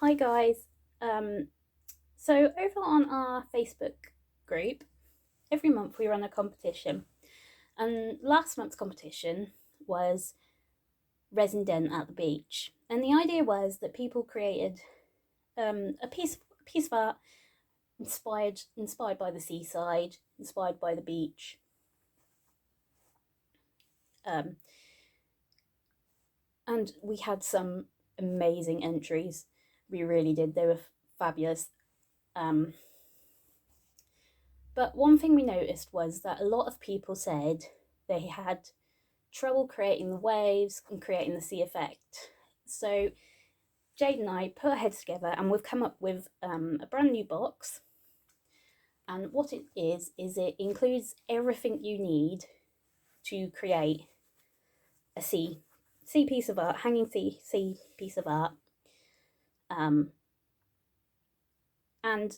Hi guys. So over on our Facebook group, every month we run a competition, and last month's competition was resin dent at the beach. And the idea was that people created a piece of art inspired by the seaside, inspired by the beach. And we had some amazing entries. We really did. They were fabulous. But one thing we noticed was that a lot of people said they had trouble creating the waves and creating the sea effect. So Jade and I put our heads together and we've come up with a brand new box. And what it is it includes everything you need to create a sea piece of art, hanging sea piece of art. And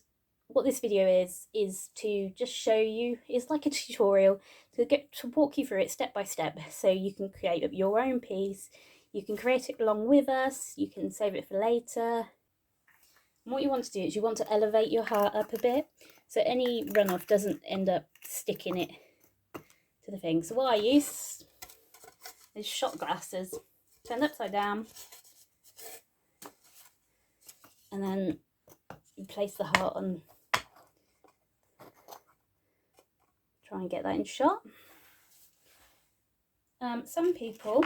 what this video is to just show you, is like a tutorial to walk you through it step by step, so you can create your own piece. You can create it along with us, you can save it for later. And what you want to do is you want to elevate your heart up a bit so any runoff doesn't end up sticking it to the thing. So what I use is shot glasses turned upside down, and then you place the heart on. Try and get that in shot. Some people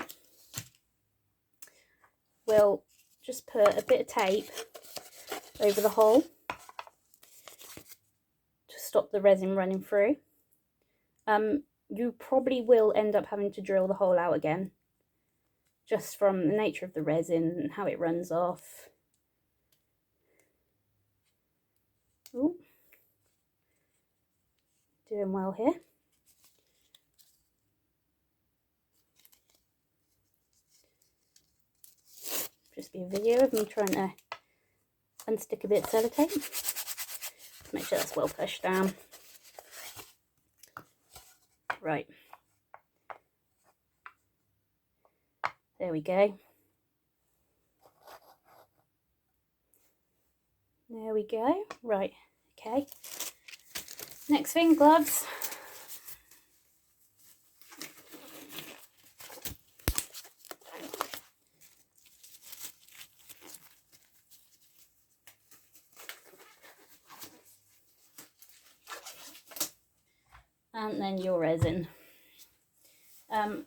will just put a bit of tape over the hole to stop the resin running through. You probably will end up having to drill the hole out again, just from the nature of the resin and how it runs off. Ooh. Doing well here. Just be a video of me trying to unstick a bit of sellotape. Make sure that's well pushed down. Right. There we go. There we go. Right. Okay. Next thing, gloves. And then your resin.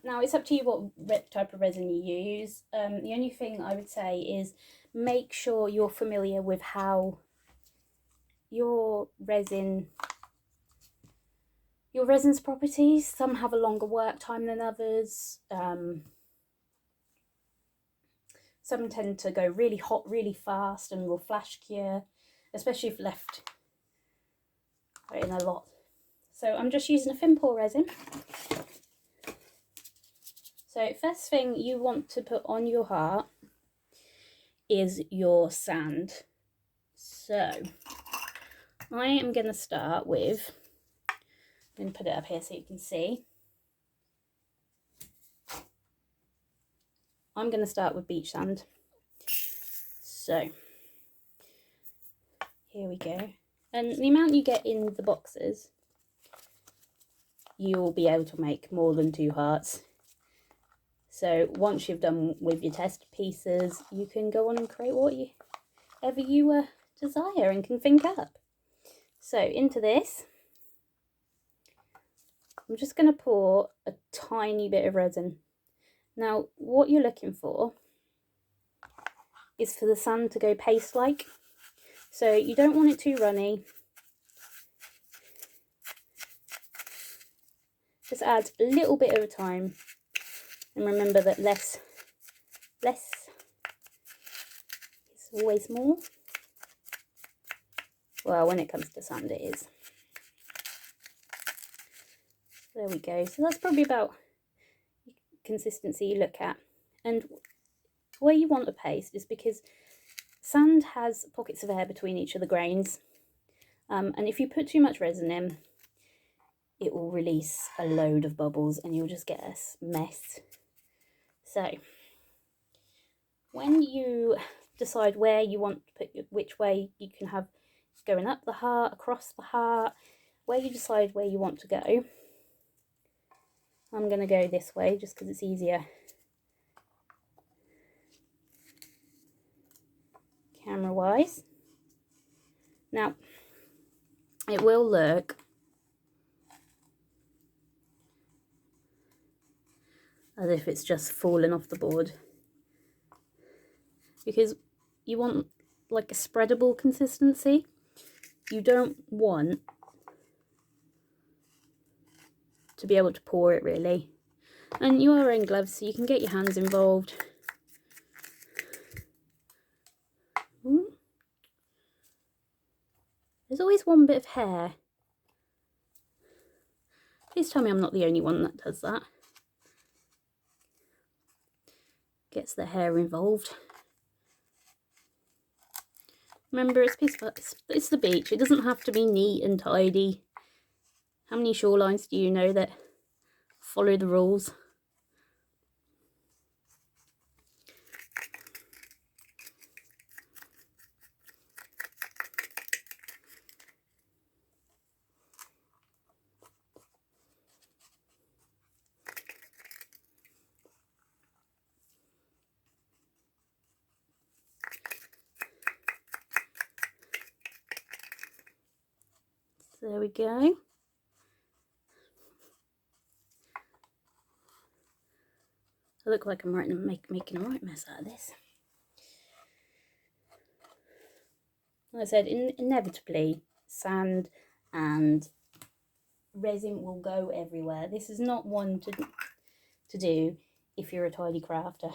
Now it's up to you what type of resin you use. The only thing I would say is make sure you're familiar with how your resin's properties. Some have a longer work time than others. Some tend to go really hot really fast and will flash cure, especially if left in a lot. So I'm just using a thin pour resin. So first thing you want to put on your heart is your sand. So I am going to start with, I'm going to put it up here so you can see. I'm going to start with beach sand. So here we go. And the amount you get in the boxes, you'll be able to make more than 2 hearts. So once you've done with your test pieces, you can go on and create whatever you desire and can think up. So into this, I'm just going to pour a tiny bit of resin. Now what you're looking for is for the sand to go paste-like. So you don't want it too runny. Just add a little bit at a time. And remember that less is always more. Well, when it comes to sand, it is. There we go. So that's probably about the consistency you look at. And the way you want a paste is because sand has pockets of air between each of the grains. And if you put too much resin in, it will release a load of bubbles and you'll just get a mess. So when you decide where you want to put which way you can have going up the heart, across the heart, where you decide where you want to go. I'm going to go this way just because it's easier camera wise. Now it will look as if it's just fallen off the board, because you want like a spreadable consistency. You don't want to be able to pour it really, and you are wearing gloves so you can get your hands involved. Ooh. There's always one bit of hair. Please tell me I'm not the only one that does that. Gets the hair involved. Remember, it's peaceful. It's the beach. It doesn't have to be neat and tidy. How many shorelines do you know that follow the rules? There we go. I look like I'm making a right mess out of this. Like I said, inevitably sand and resin will go everywhere. This is not one to do if you're a tidy crafter.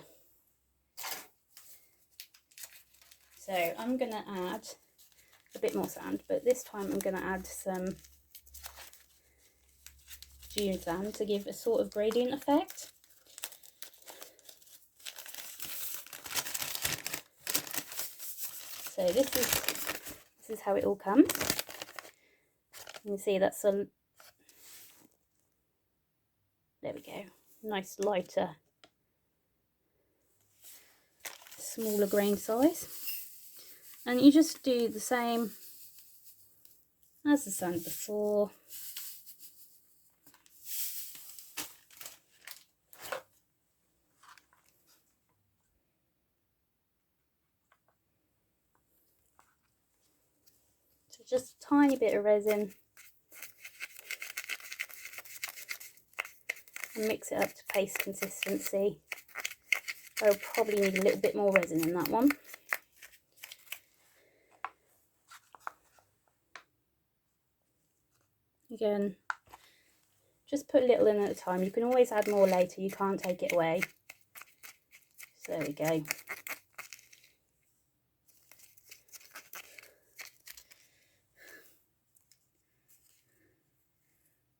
So I'm going to add a bit more sand, but this time I'm going to add some June sand to give a sort of gradient effect. So this is how it all comes. You can see that's a, there we go, nice lighter, smaller grain size. And you just do the same as the sand before. So just a tiny bit of resin and mix it up to paste consistency. I'll probably need a little bit more resin in that one. Again, just put a little in at a time. You can always add more later, you can't take it away. So there we go.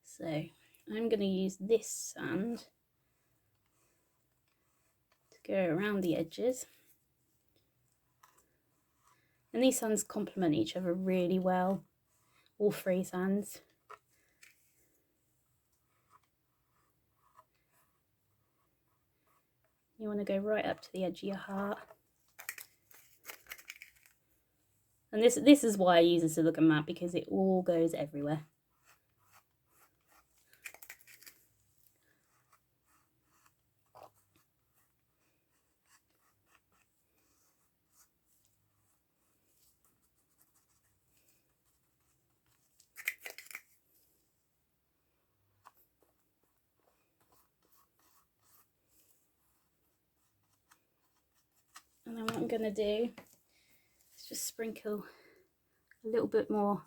So I'm going to use this sand to go around the edges. And these sands complement each other really well, all three sands. You want to go right up to the edge of your heart. And this is why I use a silicone mat, because it all goes everywhere. And then what I'm going to do is just sprinkle a little bit more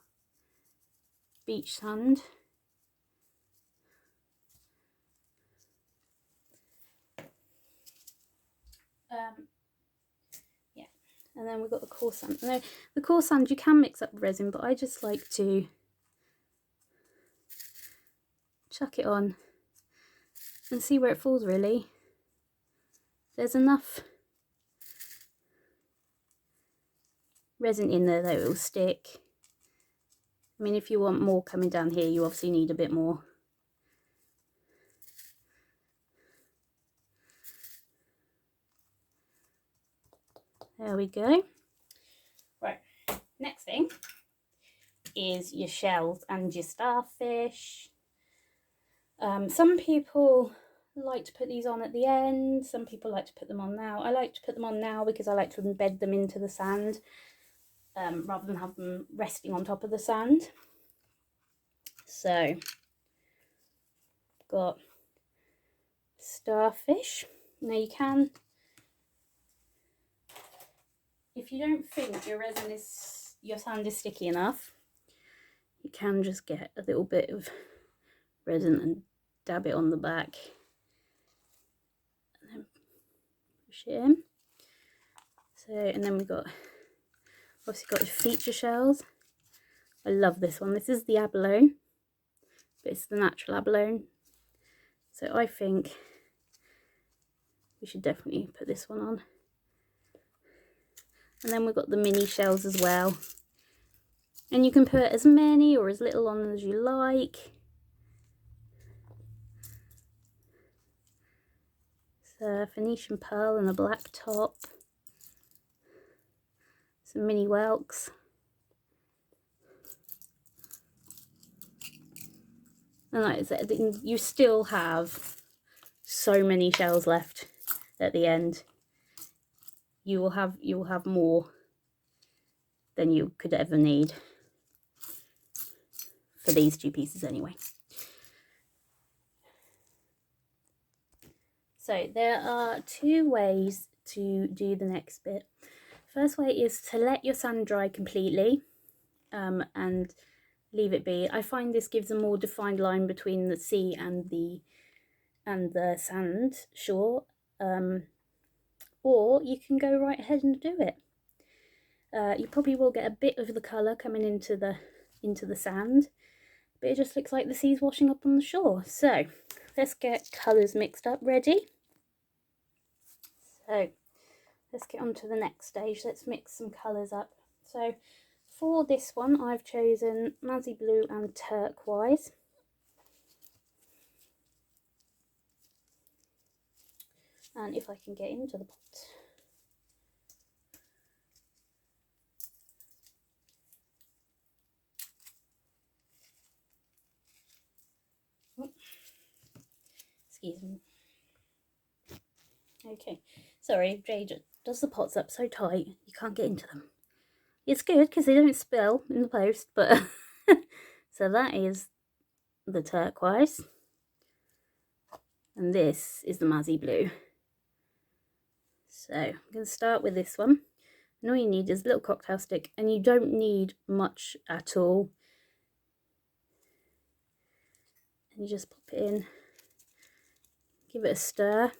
beach sand. Yeah, and then we've got the coarse sand. Now, the coarse sand you can mix up with resin, but I just like to chuck it on and see where it falls really. There's enough resin in there that it will stick. I mean, if you want more coming down here, you obviously need a bit more. There we go. Right, next thing is your shells and your starfish. Some people like to put these on at the end, some people like to put them on now. I like to put them on now because I like to embed them into the sand rather than have them resting on top of the sand. So, got starfish. Now you can, if you don't think your sand is sticky enough, you can just get a little bit of resin and dab it on the back and then push it in. So, and then we've got obviously got the feature shells. I love this one. This is the abalone, but it's the natural abalone. So I think we should definitely put this one on. And then we've got the mini shells as well. And you can put as many or as little on as you like. It's a Phoenician pearl and a black top. Some mini whelks. And like I said, you still have so many shells left at the end. You will have more than you could ever need for these two pieces anyway. So there are two ways to do the next bit. First way is to let your sand dry completely and leave it be. I find this gives a more defined line between the sea and the sand shore. Or you can go right ahead and do it. You probably will get a bit of the colour coming into the sand, but it just looks like the sea's washing up on the shore. So let's get colours mixed up ready. So let's get on to the next stage. Let's mix some colours up. So for this one I've chosen Mazzy Blue and Turquoise. And if I can get into the pot. Excuse me. Okay, sorry, Jade does the pots up so tight you can't get into them. It's good because they don't spill in the post, but so that is the turquoise, and this is the Mazzy Blue. So I'm going to start with this one, and all you need is a little cocktail stick, and you don't need much at all. And you just pop it in, give it a stir.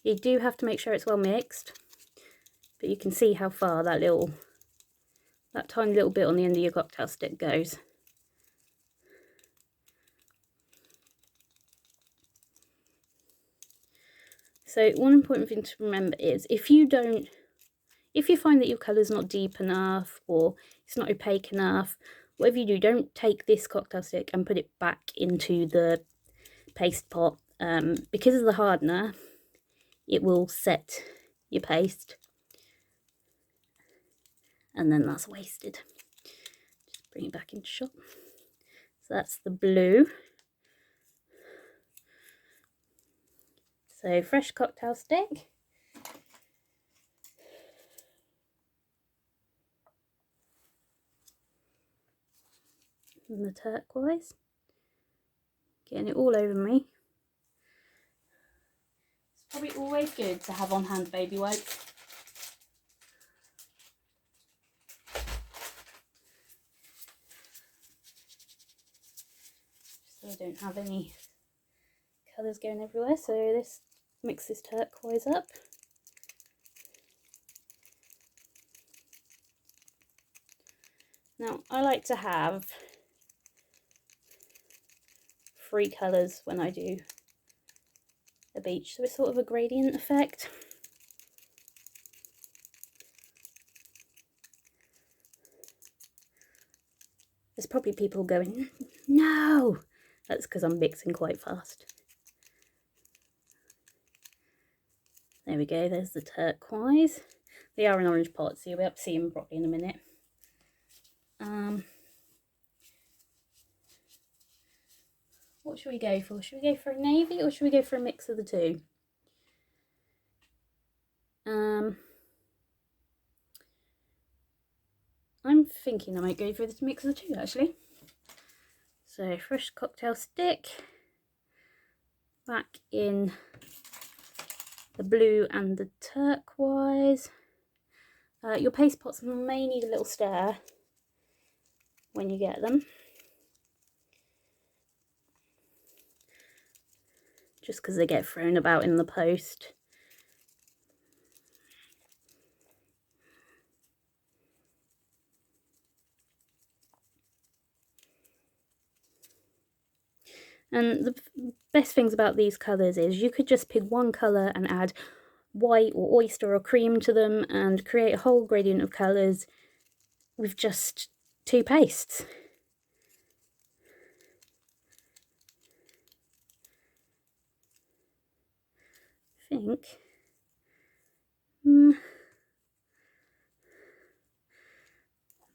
You do have to make sure it's well mixed, but you can see how far that tiny little bit on the end of your cocktail stick goes. So one important thing to remember is if you find that your colour's not deep enough or it's not opaque enough, whatever you do, don't take this cocktail stick and put it back into the paste pot. Because of the hardener, it will set your paste, and then that's wasted. Just bring it back into shot. So that's the blue. So fresh cocktail stick. And the turquoise. Getting it all over me. It's probably always good to have on hand baby wipes. So I don't have any colours going everywhere. So this mix this turquoise up. Now I like to have 3 colours when I do a beach, so it's sort of a gradient effect. There's probably people going, no! That's because I'm mixing quite fast. There we go, there's the turquoise. They are an orange pot, so you'll be able to see them properly in a minute. What should we go for? Should we go for a navy or should we go for a mix of the two? I'm thinking I might go for this mix of the two actually. So fresh cocktail stick, back in the blue and the turquoise. Your paste pots may need a little stir when you get them, just because they get thrown about in the post. And the best things about these colours is you could just pick one colour and add white or oyster or cream to them and create a whole gradient of colours with just two pastes. I think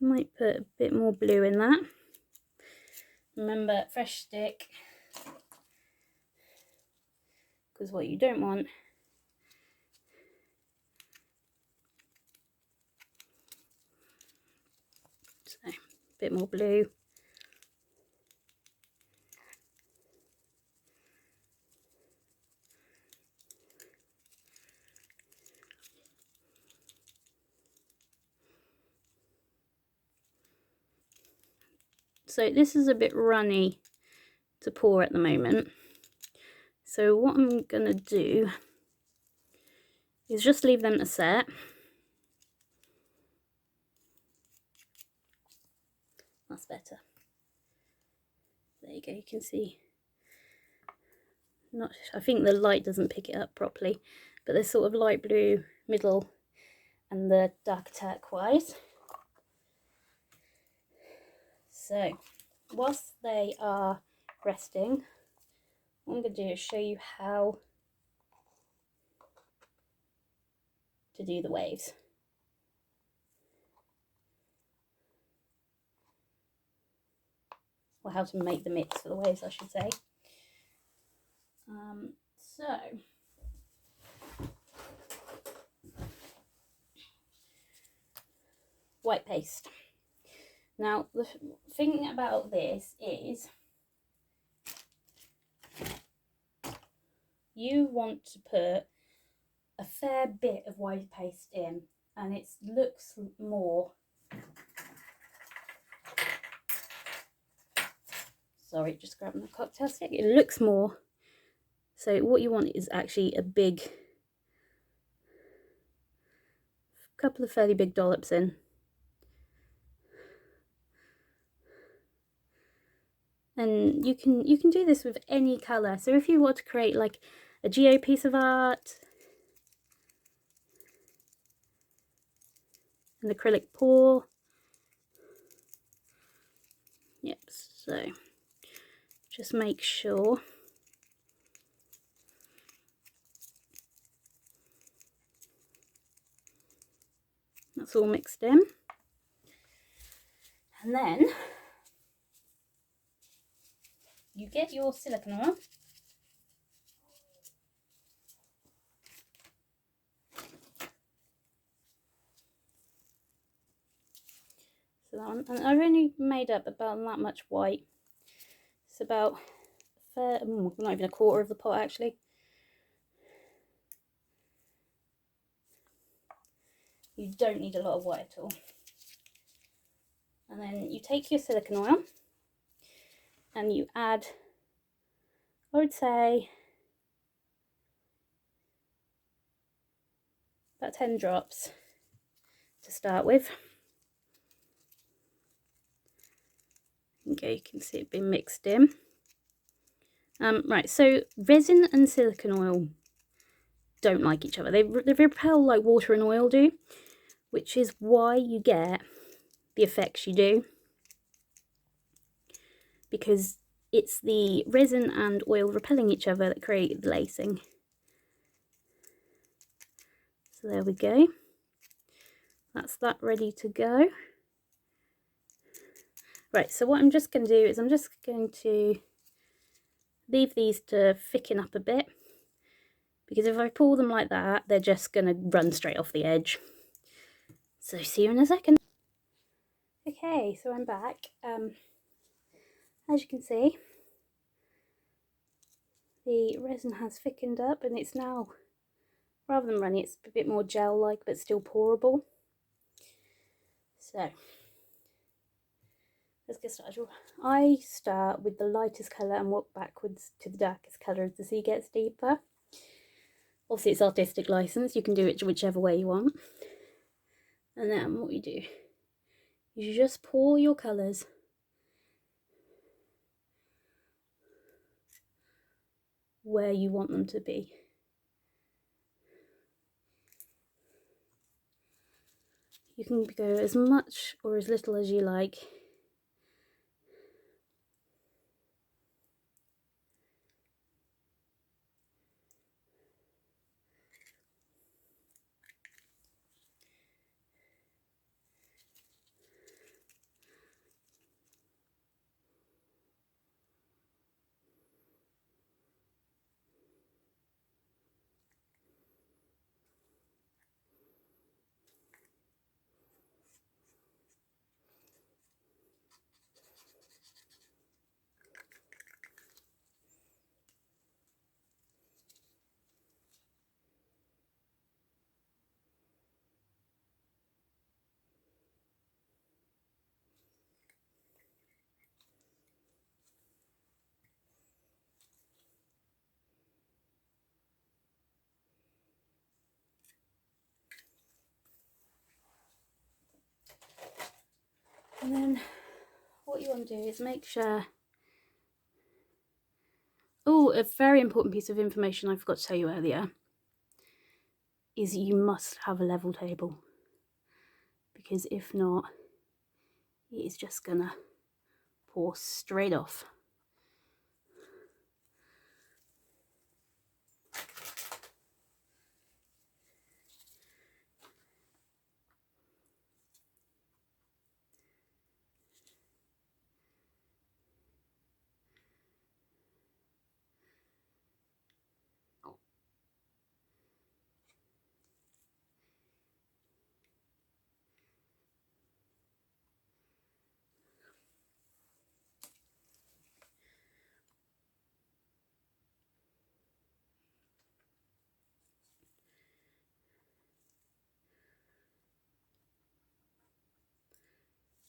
might put a bit more blue in that. Remember, fresh stick, because what you don't want so a bit more blue. So this is a bit runny to pour at the moment. So what I'm going to do is just leave them to set. That's better. There you go, you can see. I think the light doesn't pick it up properly, but there's sort of light blue middle and the dark turquoise. So whilst they are resting, what I'm going to do is show you how to do the waves. Or how to make the mix for the waves, I should say. So white paste. Now the thing about this is you want to put a fair bit of white paste in, and it looks more, sorry, just grabbing the cocktail stick, it looks more, so what you want is actually a couple of fairly big dollops in. And you can do this with any colour. So if you want to create like a geo piece of art, an acrylic pour, yep, so just make sure that's all mixed in. And then you get your silicone oil. So that one, and I've only made up about that much white. It's about not even a quarter of the pot actually. You don't need a lot of white at all. And then you take your silicone oil and you add, I would say, about 10 drops to start with. Okay, you can see it being mixed in. Right, so resin and silicone oil don't like each other. They repel like water and oil do, which is why you get the effects you do, because it's the resin and oil repelling each other that create the lacing. So there we go. That's that ready to go. Right, so what I'm just going to do is I'm just going to leave these to thicken up a bit, because if I pull them like that, they're just going to run straight off the edge. So see you in a second. Okay, so I'm back. As you can see, the resin has thickened up and it's now, rather than runny, it's a bit more gel-like but still pourable. So let's get started. I start with the lightest colour and work backwards to the darkest colour as the sea gets deeper. Obviously it's artistic license, you can do it whichever way you want. And then what you do, you just pour your colours where you want them to be. You can go as much or as little as you like. And then what you want to do is make sure... Oh, a very important piece of information I forgot to tell you earlier is you must have a level table, because if not, it is just gonna pour straight off.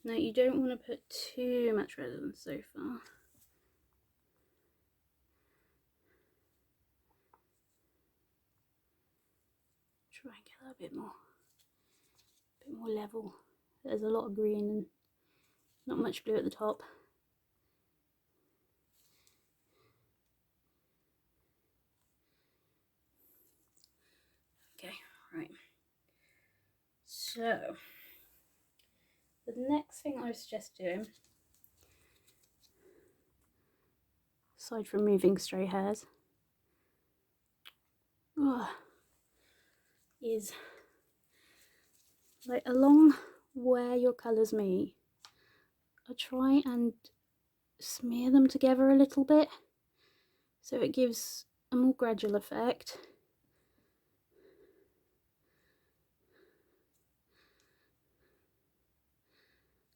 Now you don't want to put too much resin so far. Try and get that a bit more level. There's a lot of green and not much blue at the top. Okay, right. So the next thing I suggest doing, aside from moving stray hairs, is like along where your colours meet, I try and smear them together a little bit so it gives a more gradual effect.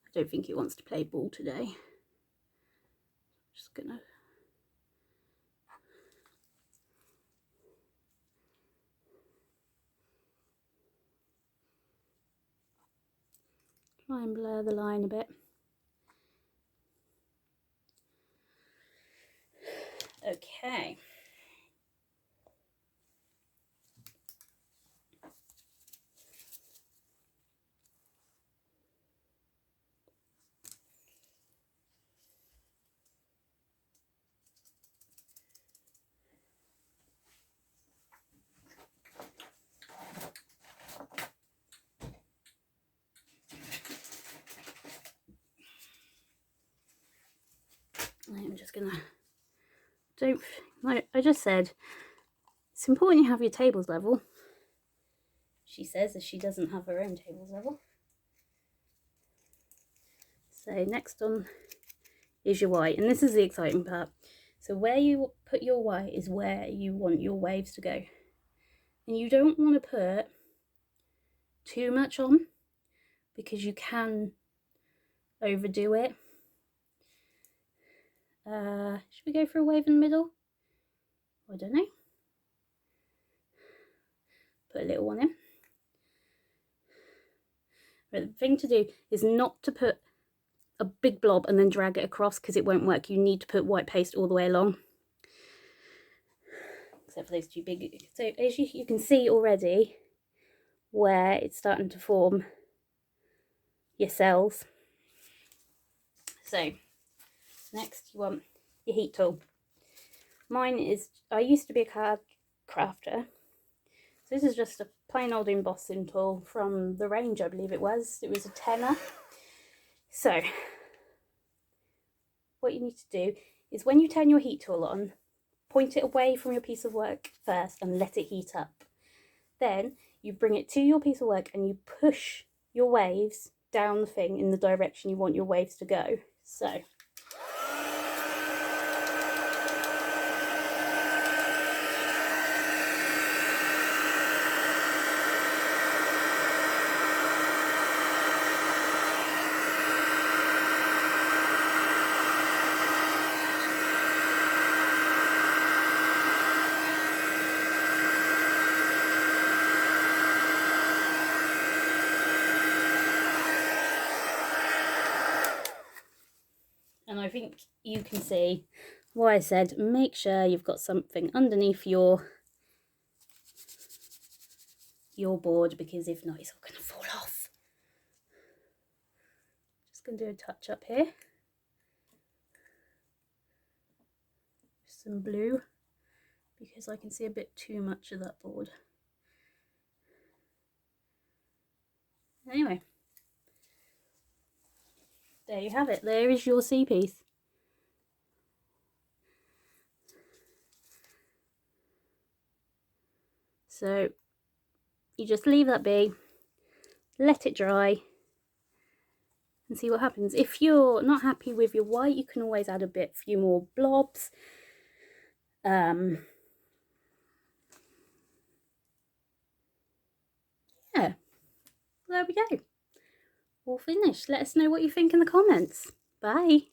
I don't think it wants to play ball today. Just gonna try and blur the line a bit. Okay. I'm just gonna, like I just said, it's important you have your tables level. she says, as she doesn't have her own tables level. So next on is your white, and this is the exciting part. So where you put your white is where you want your waves to go. And you don't want to put too much on because you can overdo it. Should we go for a wave in the middle? I don't know. Put a little one in. But the thing to do is not to put a big blob and then drag it across, because it won't work. You need to put white paste all the way along. Except for those two big. So as you can see already where it's starting to form your cells. So next you want your heat tool. Mine is, I used to be a card crafter. So this is just a plain old embossing tool from the range, I believe it was. It was a tenner. So what you need to do is when you turn your heat tool on, point it away from your piece of work first and let it heat up. Then you bring it to your piece of work and you push your waves down the thing in the direction you want your waves to go. So and I think you can see why I said make sure you've got something underneath your board, because if not it's all going to fall off. Just going to do a touch up here. Some blue, because I can see a bit too much of that board. Anyway, there you have it. There is your C piece. So you just leave that be, let it dry, and see what happens. If you're not happy with your white, you can always add a few more blobs. Yeah, there we go. All finished. Let us know what you think in the comments. Bye.